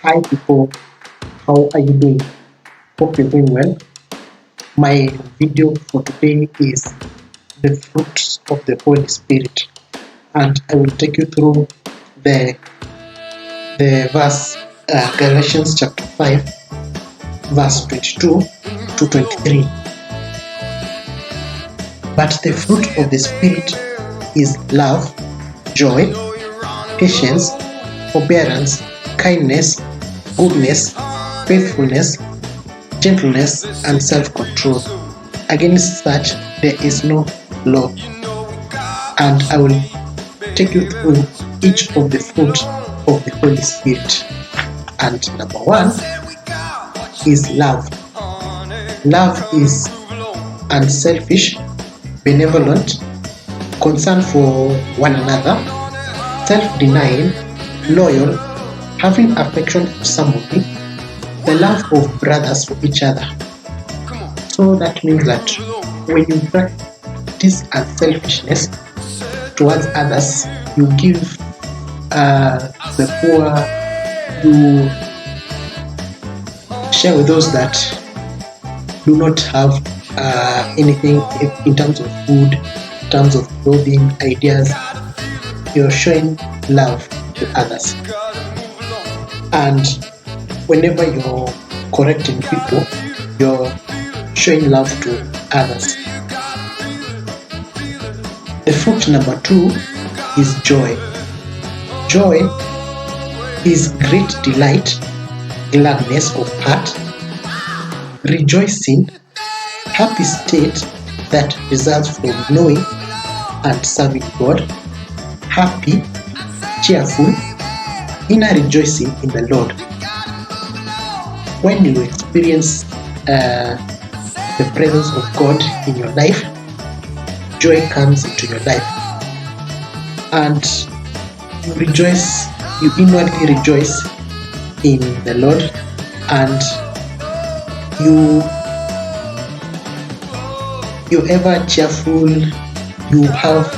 Hi people, how are you doing? Hope you're doing well. My video for today is the fruits of the Holy Spirit, and I will take you through the verse Galatians chapter 5, verse 22 to 23. But the fruit of the Spirit is love, joy, patience, forbearance, kindness, goodness, faithfulness, gentleness, and self-control. Against such there is no law. And I will take you through each of the fruits of the Holy Spirit. And number one is love. Love is unselfish, benevolent, concern for one another, self-denying, loyal, having affection for somebody, the love of brothers for each other. So that means that when you practice unselfishness towards others, you give the poor, you share with those that do not have anything in terms of food, in terms of clothing, ideas. You're showing love to others. And whenever you're correcting people, you're showing love to others. The fruit number 2 is joy. Joy is great delight, gladness of heart, rejoicing, happy state that results from knowing and serving God, happy, cheerful, inner rejoicing in the Lord. When you experience the presence of God in your life, joy comes into your life, and you rejoice, you inwardly rejoice in the Lord, and you're ever cheerful. You have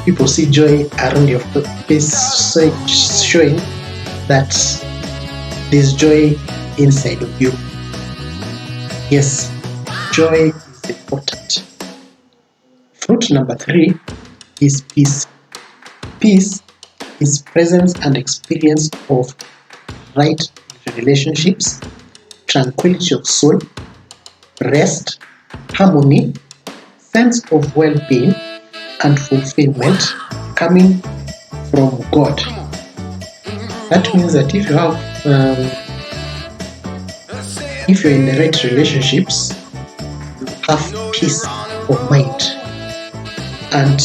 people see joy around your face, showing that there's joy inside of you. Yes, joy is important. Fruit number 3 is peace. Peace is presence and experience of right relationships, tranquility of soul, rest, harmony, sense of well-being, and fulfillment coming from God. That means that if you have, if you're in the right relationships, you have peace of mind, and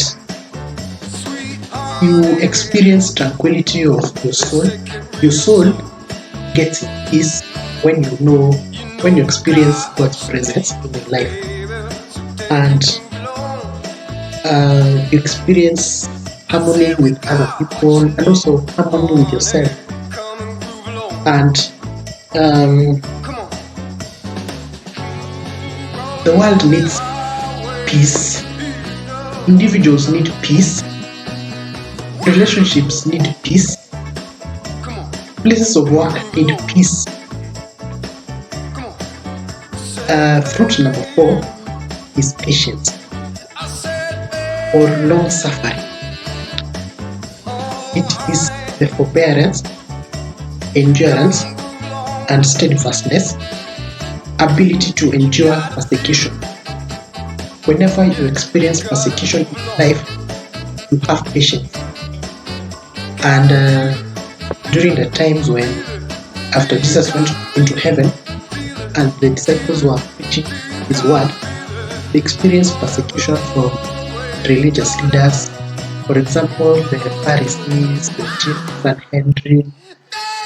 you experience tranquility of your soul. Your soul gets peace when you experience God's presence in your life, and you experience harmony with other people, and also harmony with yourself. And the world needs peace. Individuals need peace. Relationships need peace. Places of work need peace. Fruit number 4 is patience or long suffering. It is the forbearance, endurance, and steadfastness, ability to endure persecution. Whenever you experience persecution in life, you have patience. And during the times when, after Jesus went into heaven and the disciples were preaching his word, they experienced persecution from religious leaders. For example, the Pharisees, the chief Sanhedrin,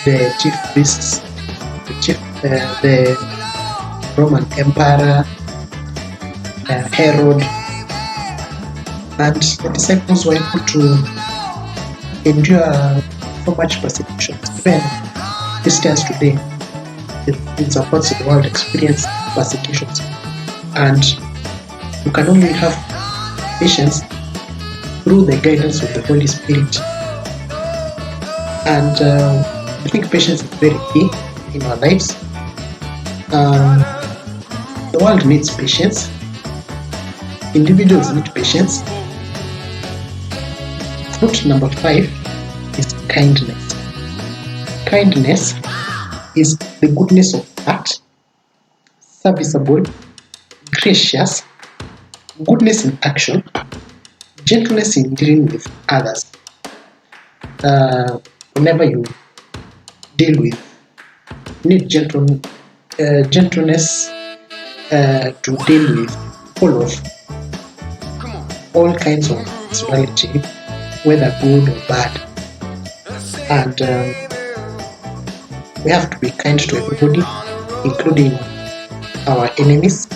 the chief priests, the Roman Emperor, Herod, and the disciples were able to endure so much persecution. Even Christians today in some parts of the world experience persecutions, and you can only have patience through the guidance of the Holy Spirit. And I think patience is very key in our lives. The world needs patience. Individuals need patience. Fruit number 5 is kindness. Kindness is the goodness of heart, serviceable, gracious, goodness in action, gentleness in dealing with others. Whenever you deal with, you need gentleness to deal with all of all kinds of personality, whether good or bad. And we have to be kind to everybody, including our enemies.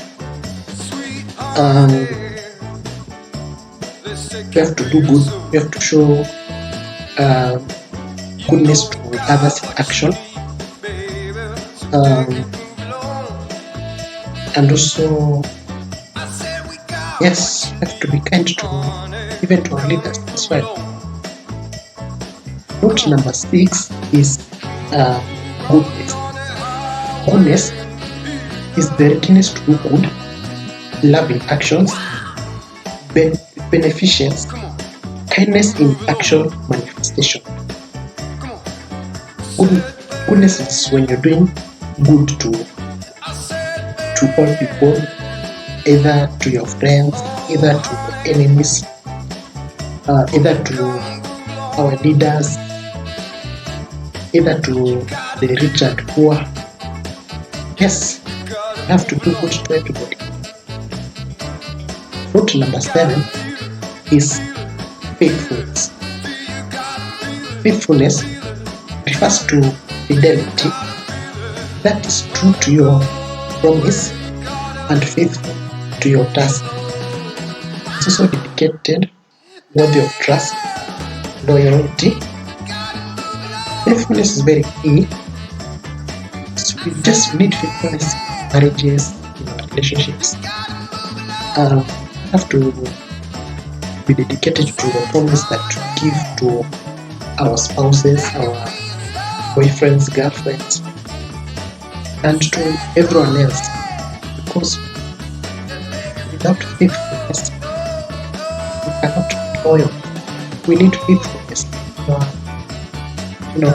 We have to do good. We have to show goodness to others in action. And also, yes, we have to be kind to even to our leaders as well. Note number 6 is goodness. Goodness is the readiness to do good, loving actions, beneficence, kindness in action manifestation. Goodness is when you're doing good to all people, either to your friends, either to your enemies, either to our leaders, either to the rich and poor. Yes, we have to do good to everybody. Fruit number 7 is faithfulness. Faithfulness refers to fidelity, that is true to your promise and faithful to your task. It's also dedicated, worthy of trust, loyalty. Faithfulness is very key. So we just need faithfulness in marriages, in our relationships. Have to be dedicated to the promise that we give to our spouses, our boyfriends, girlfriends, and to everyone else. Because without faithfulness, we cannot be loyal. We need faithfulness in our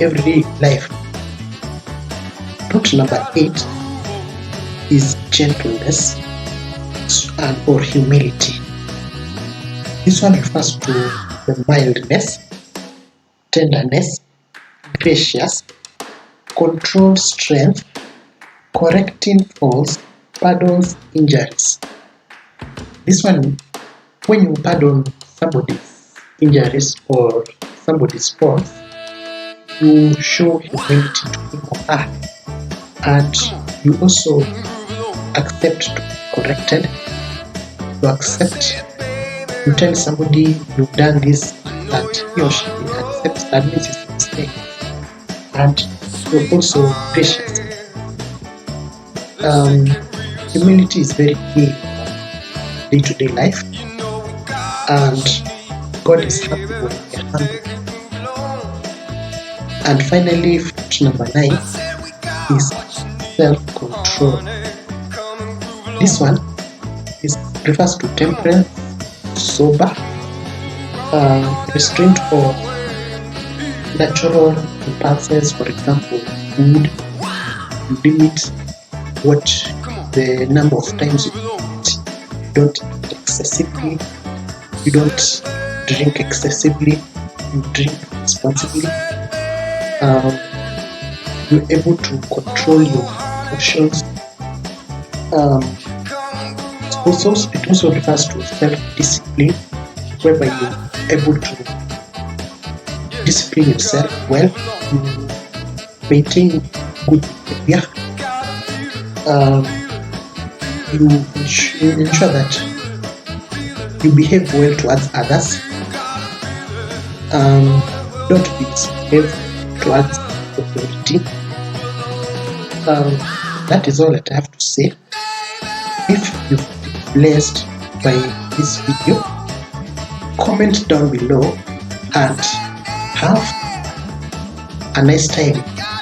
everyday life. Note number 8 is gentleness or humility. This one refers to the mildness, tenderness, gracious, controlled strength, correcting faults, pardons injuries. This one, when you pardon somebody's injuries or somebody's faults, you show humility to him or her, and you also accept to be corrected. You accept, you tell somebody you've done this, that he or she accepts that this is a mistake, and you're also gracious. Humility is very key in day-to-day life, and God is happy when we are humble. And finally, fruit number 9 is self-control. This one refers to temperance, sober, restraint for natural impulses, for example, food. You limit the number of times you eat. You don't eat excessively. You don't drink excessively. You drink responsibly. You're able to control your emotions. It also refers to self-discipline, whereby you're able to discipline yourself well, you maintain good behavior, you ensure that you behave well towards others, don't misbehave towards authority. That is all that I have to say. If you've been blessed by this video, comment down below and have a nice time.